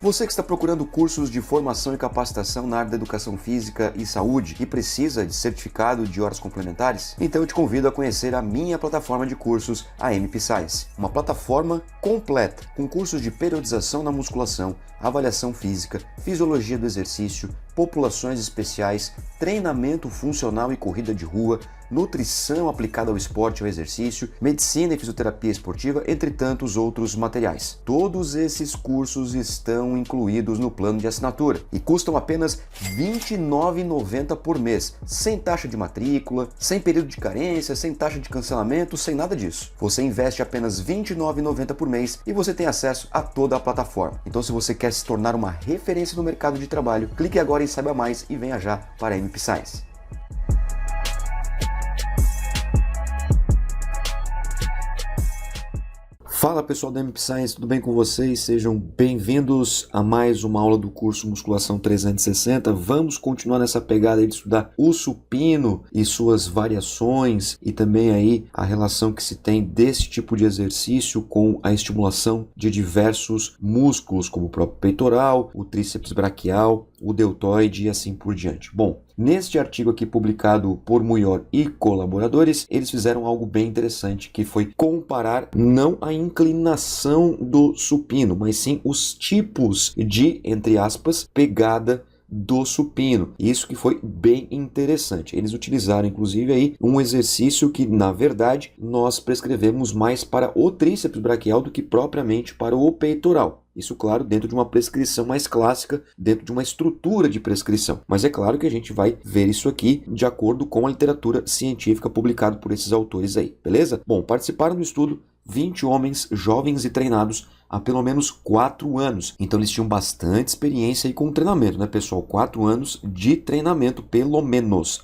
Você que está procurando cursos de formação e capacitação na área da educação física e saúde e precisa de certificado de horas complementares? Então eu te convido a conhecer a minha plataforma de cursos, a MP Science. Uma plataforma completa, com cursos de periodização na musculação, avaliação física, fisiologia do exercício, populações especiais, treinamento funcional e corrida de rua, nutrição aplicada ao esporte e ao exercício, medicina e fisioterapia esportiva, entre tantos outros materiais. Todos esses cursos estão incluídos no plano de assinatura e custam apenas R$ 29,90 por mês, sem taxa de matrícula, sem período de carência, sem taxa de cancelamento, sem nada disso. Você investe apenas R$ 29,90 por mês e você tem acesso a toda a plataforma. Então, se você quer se tornar uma referência no mercado de trabalho, clique agora em Saiba Mais e venha já para a MP Science. Fala pessoal da MP Science, tudo bem com vocês? Sejam bem-vindos a mais uma aula do curso Musculação 360. Vamos continuar nessa pegada de estudar o supino e suas variações e também aí a relação que se tem desse tipo de exercício com a estimulação de diversos músculos, como o próprio peitoral, o tríceps braquial, o deltoide e assim por diante. Bom, neste artigo aqui publicado por Muyor e colaboradores, eles fizeram algo bem interessante, que foi comparar não a inclinação do supino, mas sim os tipos de, entre aspas, pegada do supino. Isso que foi bem interessante. Eles utilizaram inclusive aí um exercício que na verdade nós prescrevemos mais para o tríceps braquial do que propriamente para o peitoral. Isso, claro, dentro de uma prescrição mais clássica, dentro de uma estrutura de prescrição. Mas é claro que a gente vai ver isso aqui de acordo com a literatura científica publicada por esses autores aí, beleza? Bom, participaram do estudo 20 homens jovens e treinados há pelo menos 4 anos. Então eles tinham bastante experiência aí com o treinamento, né, pessoal? 4 anos de treinamento, há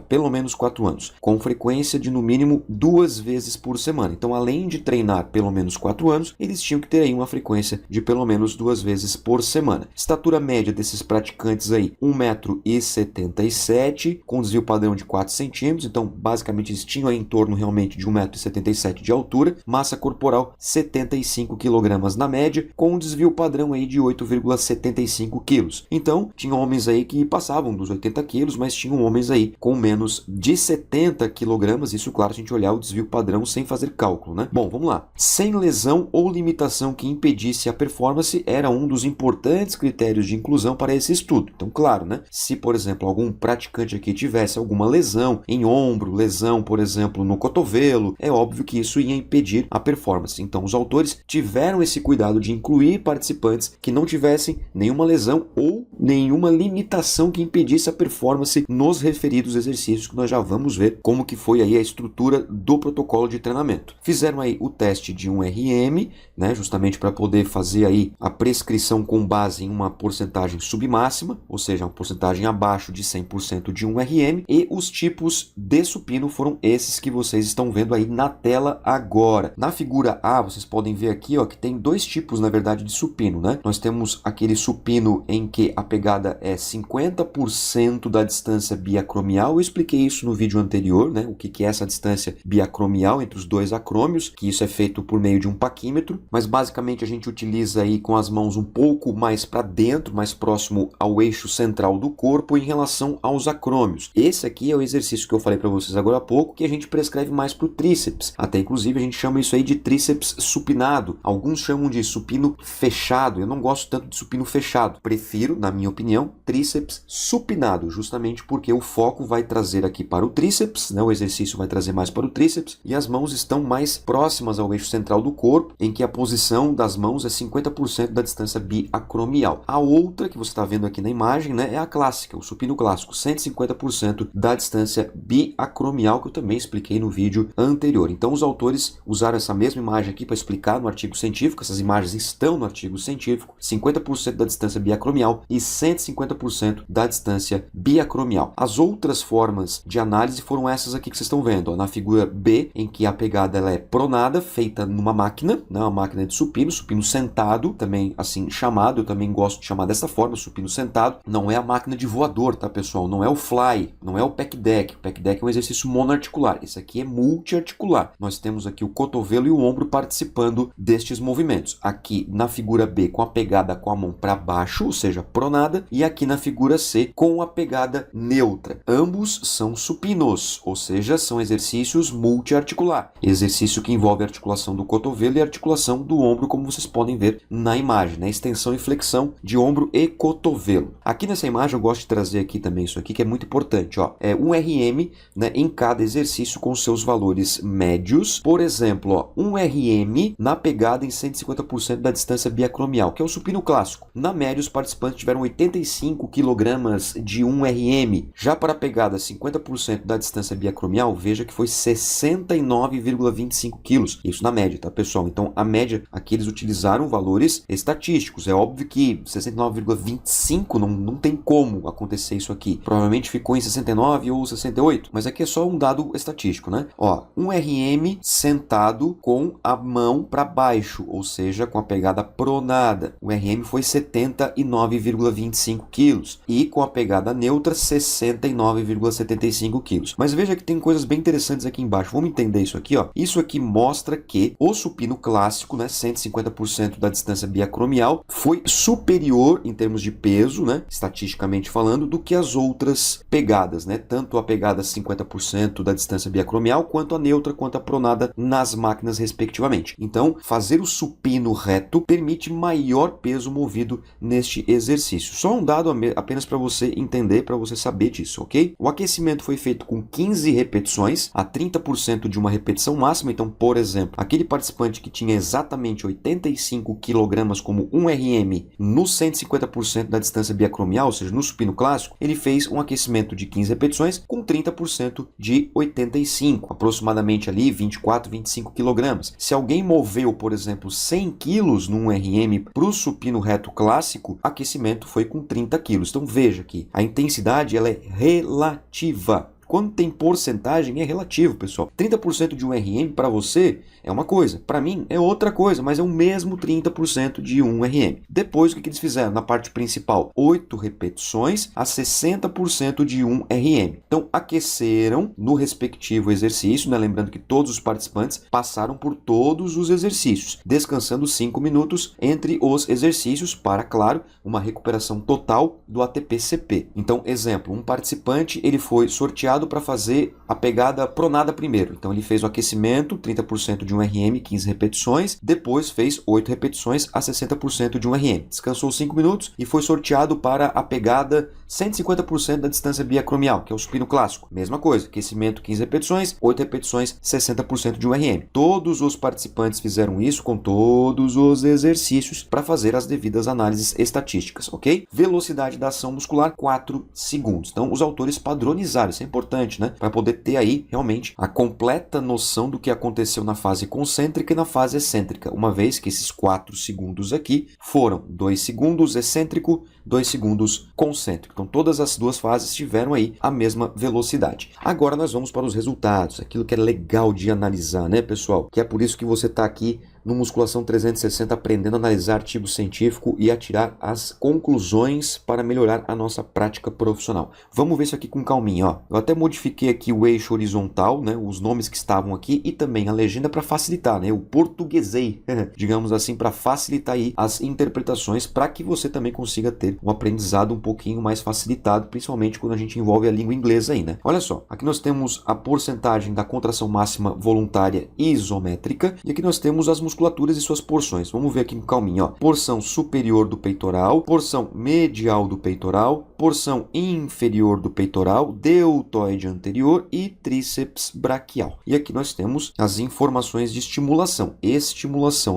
pelo menos 4 anos, com frequência de no mínimo 2 vezes por semana. Então, além de treinar pelo menos 4 anos, eles tinham que ter aí uma frequência de pelo menos 2 vezes por semana. Estatura média desses praticantes aí, 1,77 m, com desvio padrão de 4 centímetros. Então, basicamente, eles tinham aí em torno realmente de 1,77 m de altura. Massa corporal, 75 kg na média, com um desvio padrão aí de 8,75 kg. Então, tinha homens aí que passavam dos 80 kg, mas tinham homens aí com menos de 70 kg. Isso, claro, a gente olhar o desvio padrão sem fazer cálculo, né? Bom, vamos lá. Sem lesão ou limitação que impedisse a performance era um dos importantes critérios de inclusão para esse estudo. Então, claro, né? Se, por exemplo, algum praticante aqui tivesse alguma lesão em ombro, lesão, por exemplo, no cotovelo, é óbvio que isso ia impedir a performance. Então, os autores tiveram esse cuidado de incluir participantes que não tivessem nenhuma lesão ou nenhuma limitação que impedisse a performance nos referidos exercícios, que nós já vamos ver como que foi aí a estrutura do protocolo de treinamento. Fizeram aí o teste de um RM, né, justamente para poder fazer aí a prescrição com base em uma porcentagem submáxima, ou seja, uma porcentagem abaixo de 100% de um RM, e os tipos de supino foram esses que vocês estão vendo aí na tela agora. Na figura A, vocês podem ver aqui, ó, que tem 2 tipos, na verdade, de supino, né? Nós temos aquele supino em que a pegada é 50% da distância biacromial. Eu expliquei isso no vídeo anterior, né? O que é essa distância biacromial entre os 2 acrômios, que isso é feito por meio de um paquímetro, mas basicamente a gente utiliza aí com as mãos um pouco mais para dentro, mais próximo ao eixo central do corpo em relação aos acrômios. Esse aqui é o exercício que eu falei para vocês agora há pouco, que a gente prescreve mais para o tríceps. Até inclusive a gente chama isso aí de tríceps supinado. Alguns chamam de supino fechado. Eu não gosto tanto de supino fechado. Prefiro, na minha opinião, tríceps supinado, justamente porque o foco vai trazer aqui para o tríceps, né? O exercício vai trazer mais para o tríceps e as mãos estão mais próximas ao eixo central do corpo, em que a posição das mãos é 50% da distância biacromial. A outra que você está vendo aqui na imagem, né, é a clássica, o supino clássico, 150% da distância biacromial, que eu também expliquei no vídeo anterior. Então os autores usaram essa mesma imagem aqui para explicar no artigo científico. Essas imagens estão no artigo científico, 50% da distância biacromial e 150% da distância biacromial. As outras formas de análise foram essas aqui que vocês estão vendo, ó, na figura B, em que a pegada ela é pronada, feita numa máquina, né, uma máquina de supino sentado, também assim chamado, eu também gosto de chamar dessa forma, supino sentado. Não é a máquina de voador, tá, pessoal? Não é o fly, não é o pec deck. O pec deck é um exercício monoarticular, esse aqui é multiarticular. Nós temos aqui o cotovelo e o ombro participando destes movimentos. aqui na figura B com a pegada com a mão para baixo, ou seja, pronada, e aqui na figura C com a pegada neutra. Ambos são supinos, ou seja, são exercícios multiarticular. Exercício que envolve a articulação do cotovelo e a articulação do ombro, como vocês podem ver na imagem, né? Extensão e flexão de ombro e cotovelo. Aqui nessa imagem eu gosto de trazer aqui também isso aqui, que é muito importante, ó. É um RM, né, em cada exercício com seus valores médios. Por exemplo, ó, um RM na pegada em 150% da distância biacromial, que é o supino clássico. Na média, os participantes tiveram 85 kg de 1 RM. Já para a pegada 50% da distância biacromial, veja que foi 69,25 kg. Isso na média, tá, pessoal? Então, a média aqui eles utilizaram valores estatísticos. É óbvio que 69,25 não tem como acontecer isso aqui. Provavelmente ficou em 69 ou 68, mas aqui é só um dado estatístico, né? Ó, um RM sentado com a mão para baixo, ou seja, com a pegada pronada. O RM foi 79,25 quilos e com a pegada neutra 69,75 quilos. Mas veja que tem coisas bem interessantes aqui embaixo. Vamos entender isso aqui, ó. Isso aqui mostra que o supino clássico, né, 150% da distância biacromial, foi superior em termos de peso, né, estatisticamente falando, do que as outras pegadas, né? Tanto a pegada 50% da distância biacromial, quanto a neutra, quanto a pronada nas máquinas, respectivamente. Então, fazer o supino reto permite maior peso movido neste exercício. Só um dado apenas para você entender, para você saber disso, ok? O aquecimento foi feito com 15 repetições, a 30% de uma repetição máxima. Então, por exemplo, aquele participante que tinha exatamente 85 kg como 1 RM no 150% da distância biacromial, ou seja, no supino clássico, ele fez um aquecimento de 15 repetições com 30% de 85, aproximadamente ali 24, 25 kg. Se alguém moveu, por exemplo, 100 kg num RM para o supino reto clássico, aquecimento foi com 30 kg. Então veja que a intensidade ela é relativa. Quando tem porcentagem, é relativo, pessoal. 30% de um RM para você é uma coisa, para mim é outra coisa, mas é o mesmo 30% de um RM. Depois, o que eles fizeram? Na parte principal, 8 repetições a 60% de um RM. Então, aqueceram no respectivo exercício, né? Lembrando que todos os participantes passaram por todos os exercícios, descansando 5 minutos entre os exercícios para, claro, uma recuperação total do ATP-CP. Então, exemplo, um participante ele foi sorteado para fazer a pegada pronada primeiro. Então ele fez o aquecimento, 30% de um RM, 15 repetições, depois fez 8 repetições a 60% de um RM. Descansou 5 minutos e foi sorteado para a pegada 150% da distância biacromial, que é o supino clássico. Mesma coisa, aquecimento, 15 repetições, 8 repetições, 60% de um RM. Todos os participantes fizeram isso com todos os exercícios para fazer as devidas análises estatísticas, ok? Velocidade da ação muscular, 4 segundos. Então os autores padronizaram, isso é importante, né? Para poder ter aí realmente a completa noção do que aconteceu na fase concêntrica e na fase excêntrica, uma vez que esses 4 segundos aqui foram 2 segundos excêntrico, 2 segundos concêntrico. Então todas as duas fases tiveram aí a mesma velocidade. Agora nós vamos para os resultados, aquilo que é legal de analisar, né, pessoal? Que é por isso que você está aqui no Musculação 360 aprendendo a analisar artigo científico e a tirar as conclusões para melhorar a nossa prática profissional. Vamos ver isso aqui com calminha, ó. Eu até modifiquei aqui o eixo horizontal, né, os nomes que estavam aqui e também a legenda para facilitar, né, o portuguesei, digamos assim, para facilitar aí as interpretações para que você também consiga ter um aprendizado um pouquinho mais facilitado, principalmente quando a gente envolve a língua inglesa aí, né? Olha só, aqui nós temos a porcentagem da contração máxima voluntária isométrica e aqui nós temos as musculaturas e suas porções. Vamos ver aqui com calminha, ó. Porção superior do peitoral, porção medial do peitoral, porção inferior do peitoral, deltoide anterior e tríceps braquial. E aqui nós temos as informações de estimulação,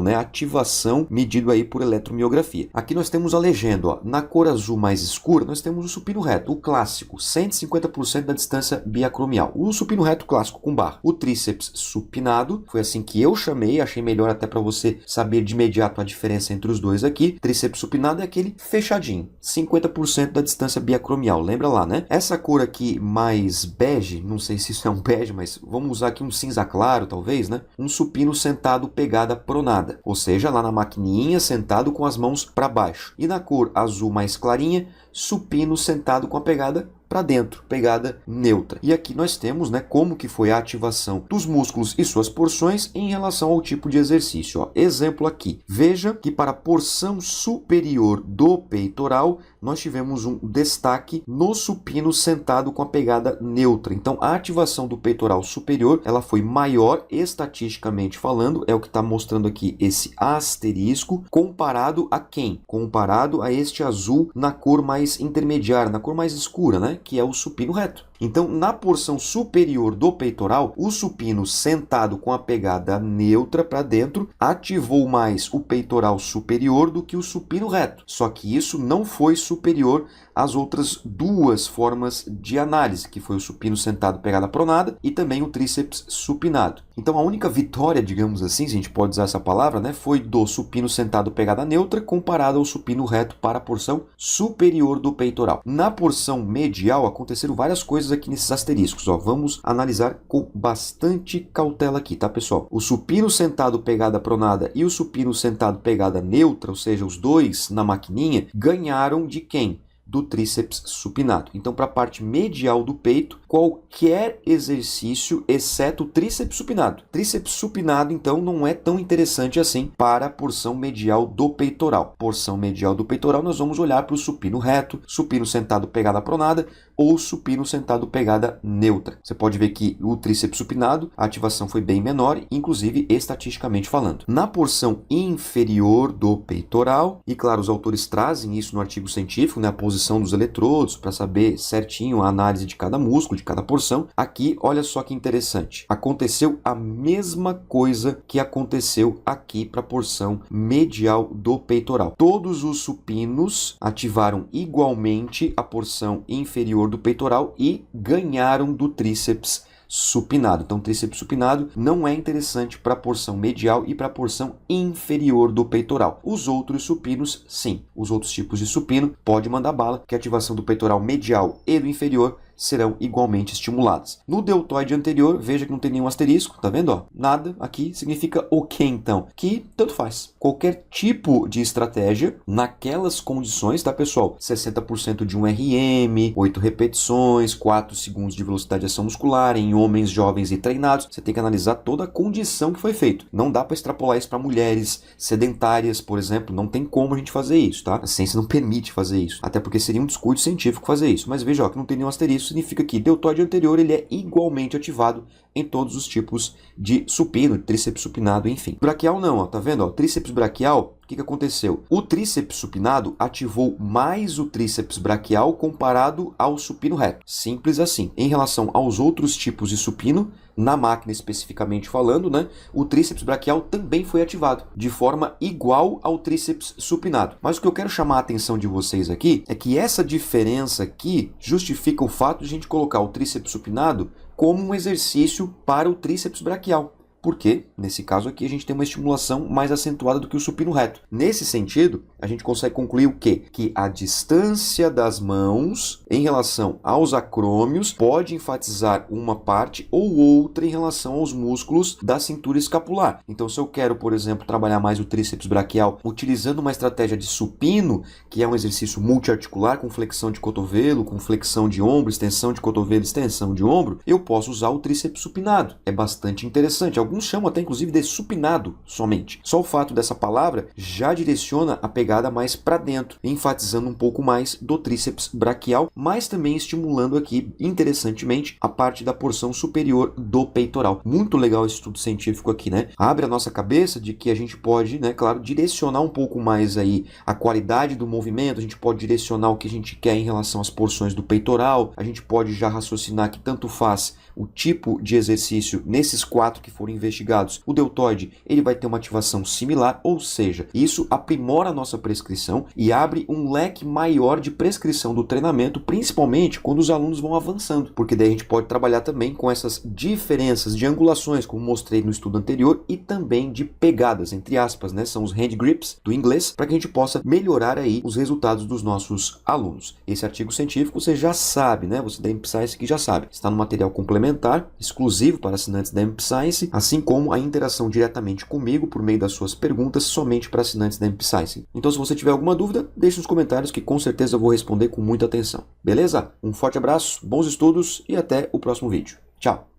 né? Ativação medido aí por eletromiografia. Aqui nós temos a legenda, ó. Na cor azul mais escura, nós temos o supino reto, o clássico, 150% da distância biacromial. O supino reto clássico com barra. O tríceps supinado, foi assim que eu chamei, achei melhor até para você saber de imediato a diferença entre os dois aqui. Tríceps supinado é aquele fechadinho, 50% da distância biacromial, lembra lá, né? Essa cor aqui mais bege, não sei se isso é um bege, mas vamos usar aqui um cinza claro, talvez, né? Um supino sentado pegada pronada, ou seja, lá na maquininha, sentado com as mãos para baixo. E na cor azul mais clarinha, supino sentado com a pegada para dentro, pegada neutra. E aqui nós temos, né, como que foi a ativação dos músculos e suas porções em relação ao tipo de exercício. Ó, exemplo aqui. Veja que para a porção superior do peitoral, nós tivemos um destaque no supino sentado com a pegada neutra. Então, a ativação do peitoral superior, ela foi maior estatisticamente falando, é o que está mostrando aqui esse asterisco, comparado a quem? Comparado a este azul na cor mais intermediária, na cor mais escura, né? Que é o supino reto. Então, na porção superior do peitoral, o supino sentado com a pegada neutra para dentro ativou mais o peitoral superior do que o supino reto. Só que isso não foi superior às outras duas formas de análise, que foi o supino sentado pegada pronada e também o tríceps supinado. Então, a única vitória, digamos assim, se a gente pode usar essa palavra, né, foi do supino sentado pegada neutra comparado ao supino reto para a porção superior do peitoral. Na porção medial, aconteceram várias coisas aqui nesses asteriscos. Ó. Vamos analisar com bastante cautela aqui, tá, pessoal? O supino sentado pegada pronada e o supino sentado pegada neutra, ou seja, os dois na maquininha, ganharam de quem? Do tríceps supinado. Então, para a parte medial do peito, qualquer exercício, exceto o tríceps supinado. Tríceps supinado, então, não é tão interessante assim para a porção medial do peitoral. Porção medial do peitoral, nós vamos olhar para o supino reto, supino sentado pegada pronada ou supino sentado pegada neutra. Você pode ver que o tríceps supinado, a ativação foi bem menor, inclusive estatisticamente falando. Na porção inferior do peitoral, e claro, os autores trazem isso no artigo científico, né, a posição dos eletrodos, para saber certinho a análise de cada músculo, de cada porção. Aqui, olha só que interessante. Aconteceu a mesma coisa que aconteceu aqui para a porção medial do peitoral. Todos os supinos ativaram igualmente a porção inferior do peitoral e ganharam do tríceps supinado. Então, tríceps supinado não é interessante para a porção medial e para a porção inferior do peitoral. Os outros supinos, sim. Os outros tipos de supino, pode mandar bala, que a ativação do peitoral medial e do inferior serão igualmente estimuladas. No deltoide anterior, veja que não tem nenhum asterisco, tá vendo? Ó, nada aqui significa o que então? Que tanto faz. Qualquer tipo de estratégia, naquelas condições, tá, pessoal? 60% de um RM, 8 repetições, 4 segundos de velocidade de ação muscular em homens jovens e treinados. Você tem que analisar toda a condição que foi feito. Não dá para extrapolar isso para mulheres sedentárias, por exemplo. Não tem como a gente fazer isso, tá? A ciência não permite fazer isso. Até porque seria um descuido científico fazer isso. Mas veja, ó, que não tem nenhum asterisco. Significa que deltoide anterior ele é igualmente ativado em todos os tipos de supino, tríceps supinado, enfim. Braquial não, ó, tá vendo? Ó, tríceps braquial, o que aconteceu? O tríceps supinado ativou mais o tríceps braquial comparado ao supino reto. Simples assim. Em relação aos outros tipos de supino, na máquina especificamente falando, né, o tríceps braquial também foi ativado de forma igual ao tríceps supinado. Mas o que eu quero chamar a atenção de vocês aqui é que essa diferença aqui justifica o fato de a gente colocar o tríceps supinado como um exercício para o tríceps braquial. Porque, nesse caso aqui, a gente tem uma estimulação mais acentuada do que o supino reto. Nesse sentido, a gente consegue concluir o quê? Que a distância das mãos em relação aos acrômios pode enfatizar uma parte ou outra em relação aos músculos da cintura escapular. Então, se eu quero, por exemplo, trabalhar mais o tríceps braquial utilizando uma estratégia de supino, que é um exercício multiarticular com flexão de cotovelo, com flexão de ombro, extensão de cotovelo, extensão de ombro, eu posso usar o tríceps supinado. É bastante interessante. Alguns chamam até inclusive de supinado somente. Só o fato dessa palavra já direciona a pegada mais para dentro, enfatizando um pouco mais do tríceps braquial, mas também estimulando aqui, interessantemente, a parte da porção superior do peitoral. Muito legal esse estudo científico aqui, né? Abre a nossa cabeça de que a gente pode, né, claro, direcionar um pouco mais aí a qualidade do movimento, a gente pode direcionar o que a gente quer em relação às porções do peitoral, a gente pode já raciocinar que tanto faz o tipo de exercício nesses 4 que foram investigados. O deltoide, ele vai ter uma ativação similar, ou seja, isso aprimora a nossa prescrição e abre um leque maior de prescrição do treinamento, principalmente quando os alunos vão avançando, porque daí a gente pode trabalhar também com essas diferenças de angulações, como mostrei no estudo anterior, e também de pegadas, entre aspas, né? São os hand grips do inglês, para que a gente possa melhorar aí os resultados dos nossos alunos. Esse artigo científico você já sabe, né? Você da MP Science que já sabe. Está no material complementar, exclusivo para assinantes da MP Science. assim como a interação diretamente comigo por meio das suas perguntas somente para assinantes da MP Science. Então, se você tiver alguma dúvida, deixe nos comentários que com certeza eu vou responder com muita atenção. Beleza? Um forte abraço, bons estudos e até o próximo vídeo. Tchau!